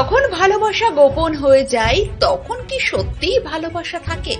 যখন ভালোবাসা গোপন হয়ে যায় তখন কি সত্যিই ভালোবাসা থাকে?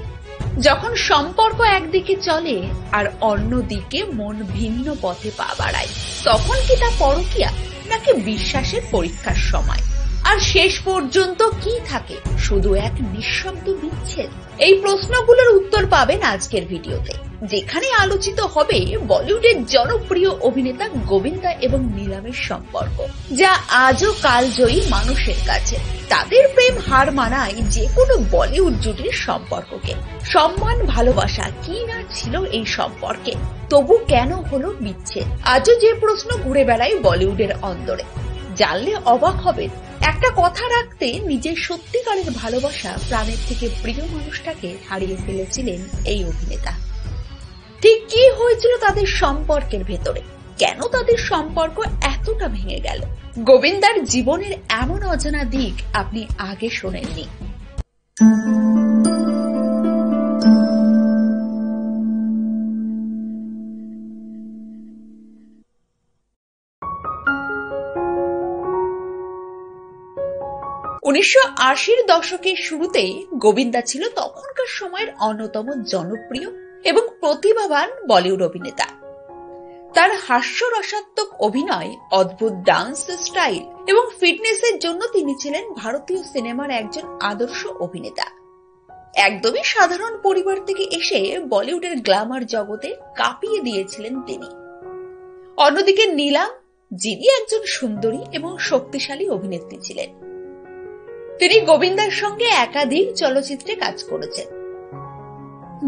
যখন সম্পর্ক একদিকে চলে আর অন্যদিকে মন ভিন্ন পথে পা বাড়ায়, তখন কি তা পরকীয়া নাকি বিশ্বাসের পরীক্ষার সময়? আর শেষ পর্যন্ত কি থাকে? শুধু এক নিঃশব্দ বিচ্ছেদ। এই প্রশ্নগুলোর উত্তর পাবেন আজকের ভিডিওতে, যেখানে আলোচিত হবে বলিউডের জনপ্রিয় অভিনেতা গোবিন্দা এবং নীলামের সম্পর্ক, যা আজও কালজয়ী মানুষের কাছে। তাদের প্রেম হার মানায় যে কোনো বলিউড জুটির সম্পর্ককে। সম্মান ভালোবাসা কি না ছিল এই সম্পর্কে, তবু কেন হলো বিচ্ছেদ? আজও যে প্রশ্ন ঘুরে বেড়ায় বলিউডের অন্তরে। জানলে অবাক হবেন, একটা কথা রাখতে নিজের সত্যিকারের ভালোবাসা, প্রাণের থেকে প্রিয় মানুষটাকে হারিয়ে ফেলেছিলেন এই অভিনেতা। ঠিক কি হয়েছিল তাদের সম্পর্কের ভেতরে? কেন তাদের সম্পর্ক এতটা ভেঙে গেল? গোবিন্দার জীবনের এমন অজানা দিক আপনি আগে শোনেননি। 1980-র দশকের শুরুতে গোবিন্দা ছিল তখনকার সময়ের অন্যতম জনপ্রিয় এবং প্রতিভাবান বলিউড অভিনেতা। তার হাস্যরসাত্মক অভিনয়, অদ্ভুত ডান্স স্টাইল এবং ফিটনেসের জন্য তিনি ছিলেন ভারতীয় সিনেমার একজন আদর্শ অভিনেতা। একদমই সাধারণ পরিবার থেকে এসে বলিউডের গ্ল্যামার জগতে কাঁপিয়ে দিয়েছিলেন তিনি। অন্যদিকে নীলাম, যিনি একজন সুন্দরী এবং শক্তিশালী অভিনেত্রী ছিলেন। তিনি গোবিন্দার সঙ্গে একাধিক চলচ্চিত্রে কাজ করেছেন।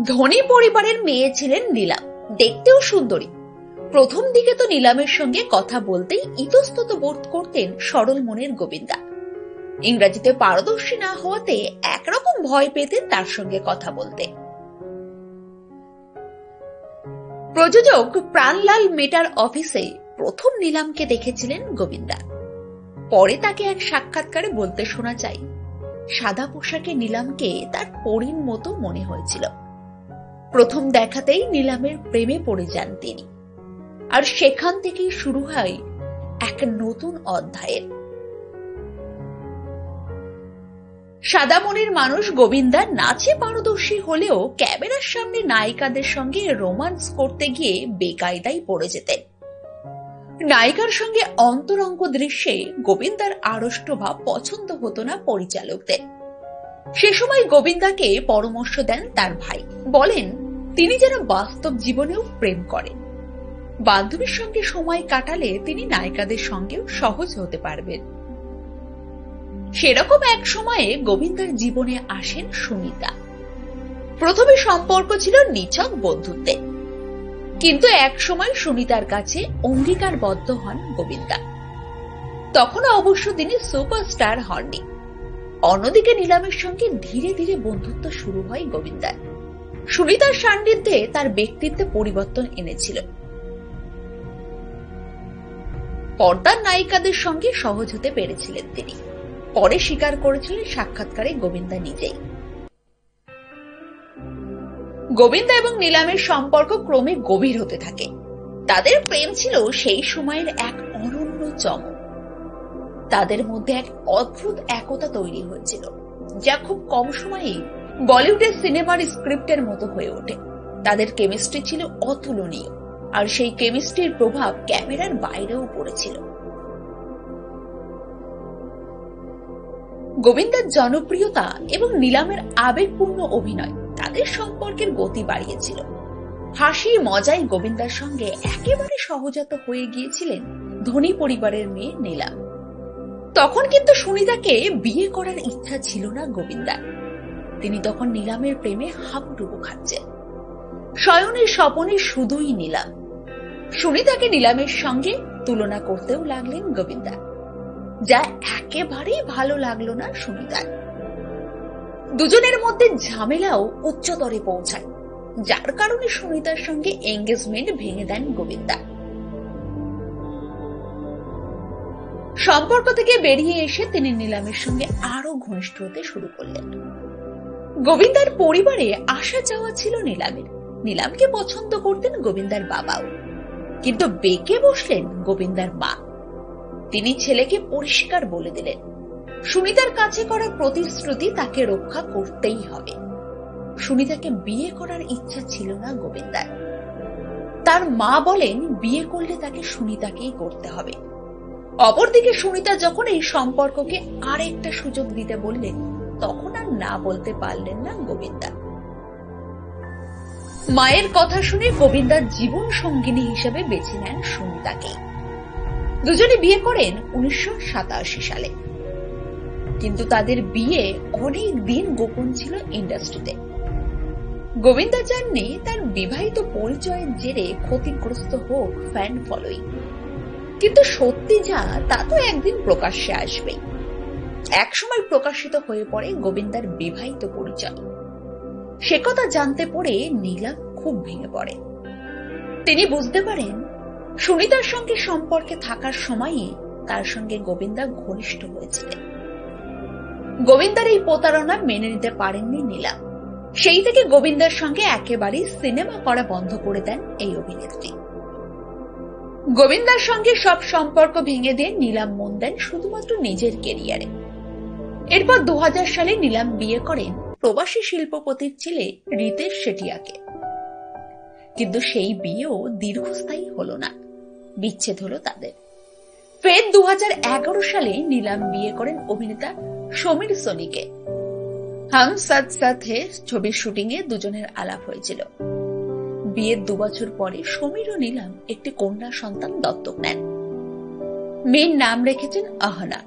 ধনী পরিবারের মেয়ে ছিলেন নীলাম, দেখতেও সুন্দরী। প্রথম দিকে তো নীলামের সঙ্গে কথা বলতেই ইতস্তত বোধ করতেন সরল মনের গোবিন্দা। ইংরেজিতে পারদর্শী না হওয়াতে একরকম ভয় পেতেন তার সঙ্গে কথা বলতে। প্রযোজক প্রাণলাল মেটার অফিসে প্রথম নীলামকে দেখেছিলেন গোবিন্দা। পরে তাকে এক সাক্ষাৎকারে বলতে শোনা যায়, সাদা পোশাকে নীলামকে তার পরীর মতো মনে হয়েছিল। প্রথম দেখাতেই নীলামের প্রেমে পড়ে যান তিনি, আর সেখান থেকেই শুরু হয় এক নতুন অধ্যায়ের। সাদা মনের মানুষ গোবিন্দা নাচে পারদর্শী হলেও ক্যামেরার সামনে নায়িকাদের সঙ্গে রোমান্স করতে গিয়ে বেকায়দায় পড়ে যেতেন। নায়িকার সঙ্গে অন্তরঙ্গ দৃশ্যে গোবিন্দার আড়ষ্ট ভাব পছন্দ হতো না পরিচালকদের। সে সময় গোবিন্দাকে পরামর্শ দেন তার ভাই, বলেন তিনি যেন বাস্তব জীবনেও প্রেম করেন। বান্ধবীর সঙ্গে সময় কাটালে তিনি নায়িকাদের সঙ্গেও সহজ হতে পারবেন। সেরকম এক সময়ে গোবিন্দার জীবনে আসেন সুনিতা। প্রথমে সম্পর্ক ছিল নিছক বন্ধুত্বের, কিন্তু এক সময় সুনিতার কাছে অঙ্গীকারবদ্ধ হন গোবিন্দা। তখন অবশ্য তিনি সুপারস্টার হননি। অন্যদিকে নীলামের সঙ্গে ধীরে ধীরে বন্ধুত্ব শুরু হয় গোবিন্দার। সুনিতার সান্নিধ্যে তার ব্যক্তিত্বে পরিবর্তন এনেছিল। পর্দার নায়িকাদের সঙ্গে সহজ হতে পেরেছিলেন তিনি। পরে স্বীকার করেছিলেন সাক্ষাৎকারে গোবিন্দা নিজেই। গোবিন্দা এবং নীলামের সম্পর্ক ক্রমে গভীর হতে থাকে। তাদের প্রেম ছিল সেই সময়ের এক অনন্য চমক। তাদের মধ্যে এক অদ্ভুত একতা তৈরি হয়েছিল, যা খুব কম সময়েই বলিউডের সিনেমার স্ক্রিপ্টের মতো হয়ে ওঠে। তাদের কেমিস্ট্রি ছিল অতুলনীয়, আর সেই কেমিস্ট্রির প্রভাব ক্যামেরার বাইরেও পড়েছিল। গোবিন্দার জনপ্রিয়তা এবং নীলামের আবেগপূর্ণ অভিনয় তাদের সম্পর্কের গতি বাড়িয়েছিল। হাসি মজায় গোবিন্দার সঙ্গে একেবারে সহজাত হয়ে গিয়েছিলেন ধনী পরিবারের মেয়ে নীলাম। তখন কিন্তু সুনিতাকে বিয়ে করার ইচ্ছা ছিল না গোবিন্দার। তিনি তখন নীলামের প্রেমে হাবুডুবু খাচ্ছেন। শয়নের স্বপনে শুধুই নীলাম। সুনিতাকে নীলামের সঙ্গে তুলনা করতেও লাগলেন গোবিন্দা, যা একেবারেই ভালো লাগলো না সুনিতার। দুজনের মধ্যে ঝামেলাও উচ্চতরে পৌঁছায়, যার কারণে সুনিতার সঙ্গে এঙ্গেজমেন্ট ভেঙে দেন গোবিন্দা। সম্পর্ক থেকে বেরিয়ে এসে তিনি নীলামের সঙ্গে আরো ঘনিষ্ঠ হতে শুরু করলেন। গোবিন্দার পরিবারে আসা যাওয়া ছিল নীলামের। নীলামকে পছন্দ করতেন গোবিন্দার বাবাও, কিন্তু বেঁকে বসলেন গোবিন্দার মা। তিনি ছেলেকে পরিষ্কার বলে দিলেন, সুনিতার কাছে করা প্রতিশ্রুতি তাকে রক্ষা করতেই হবে। সুনিতাকে বিয়ে করার ইচ্ছা ছিল না গোবিন্দার। তার মা বলেন বিয়ে করলে তাকে সুনিতাকেই করতে হবে। অপরদিকে সুনিতা যখন এই সম্পর্ককে আরেকটা সুযোগ দিতে বললেন, তখন আর না বলতে পারলেন না গোবিন্দা। মায়ের কথা শুনে গোবিন্দার জীবন সঙ্গিনী হিসেবে বেছে নেন সুনিতাকে। দুজনে বিয়ে করেন 1987 সালে। কিন্তু তাদের বিয়ে অনেক দিন গোপন ছিল ইন্ডাস্ট্রিতে। গোবিন্দা চাননি তার বিবাহিত পরিচয়ের জেরে ক্ষতিগ্রস্ত হোক ফ্যান ফলোয়িং। কিন্তু সত্যি যা তা তো একদিন প্রকাশ্যে আসবেই। একসময় প্রকাশিত হয়ে পড়ে গোবিন্দার বিবাহিত পরিচয়। সে কথা জানতে পড়ে নীলাম খুব ভেঙে পড়ে। তিনি বুঝতে পারেন সুনিতার সঙ্গে সম্পর্কে থাকার সময়ই তার সঙ্গে গোবিন্দা ঘনিষ্ঠ হয়েছিলেন। গোবিন্দার এই প্রতারণা মেনে নিতে পারেননি নীলাম। সেই থেকে গোবিন্দার সঙ্গে একেবারেই সিনেমা করা বন্ধ করে দেন এই অভিনেত্রী। গোবিন্দার সঙ্গে সব সম্পর্ক ভেঙে দিয়ে নীলাম মন দেন শুধুমাত্র নিজের কেরিয়ারে। এরপর 2000 সালে নীলাম বিয়ে করেন প্রবাসী শিল্পপতির ছেলে রিতেশ শেঠিয়াকে। কিন্তু সেই বিয়েও দীর্ঘস্থায়ী হলো না, বিচ্ছেদ হলো তাদের। ফের 2011 সালে নীলাম বিয়ে করেন অভিনেতা সমীর সোনিকে। হাম সাথ সাথ হে ছবির শুটিং এ দুজনের আলাপ হয়েছিল। বিয়ের 2 বছর পরে সমীর ও নীলাম একটি কন্যা সন্তান দত্তক নেন। মেয়ের নাম রেখেছেন আহনা।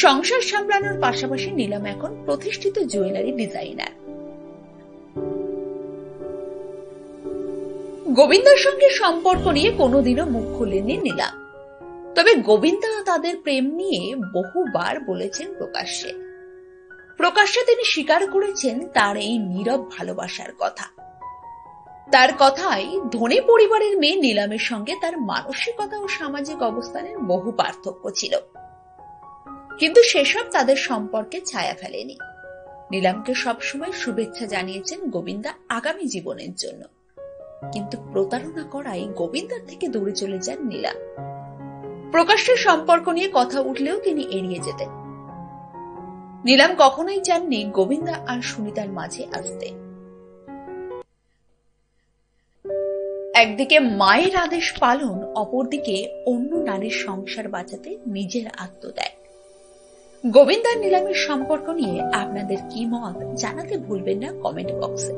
সংসার সামলানোর পাশাপাশি নীলাম এখন প্রতিষ্ঠিত জুয়েলারি ডিজাইনার। গোবিন্দার সঙ্গে সম্পর্ক নিয়ে কোনোদিনও মুখ খুলেননি নীলাম। তবে গোবিন্দা তাদের প্রেম নিয়ে বহুবার বলেছেন প্রকাশ্যে তিনি স্বীকার করেছেন তার এই নীরব ভালোবাসার কথা। তার কথায় ধনী পরিবারের মেয়ে নীলামের সঙ্গে তার মানসিকতা ও সামাজিক অবস্থানের বহু পার্থক্য ছিল। কিন্তু সেসব তাদের সম্পর্কে ছায়া ফেলেনি। নীলামকে সবসময় শুভেচ্ছা জানিয়েছেন গোবিন্দা আগামী জীবনের জন্য। কিন্তু প্রতারণা করায় গোবিন্দার থেকে দূরে চলে যান নীলাম। প্রকাশ্যে সম্পর্ক নিয়ে কথা উঠলেও তিনি এড়িয়ে যেতেন। নীলাম কখনোই চাননি গোবিন্দা আর সুনিতার মাঝে আসতে। একদিকে মায়ের আদেশ পালন, অপরদিকে অন্য নারীর সংসার বাঁচাতে নিজের আত্মত্যাগ। গোবিন্দা আর নীলামের সম্পর্ক নিয়ে আপনাদের কি মত জানাতে ভুলবেন না কমেন্ট বক্সে।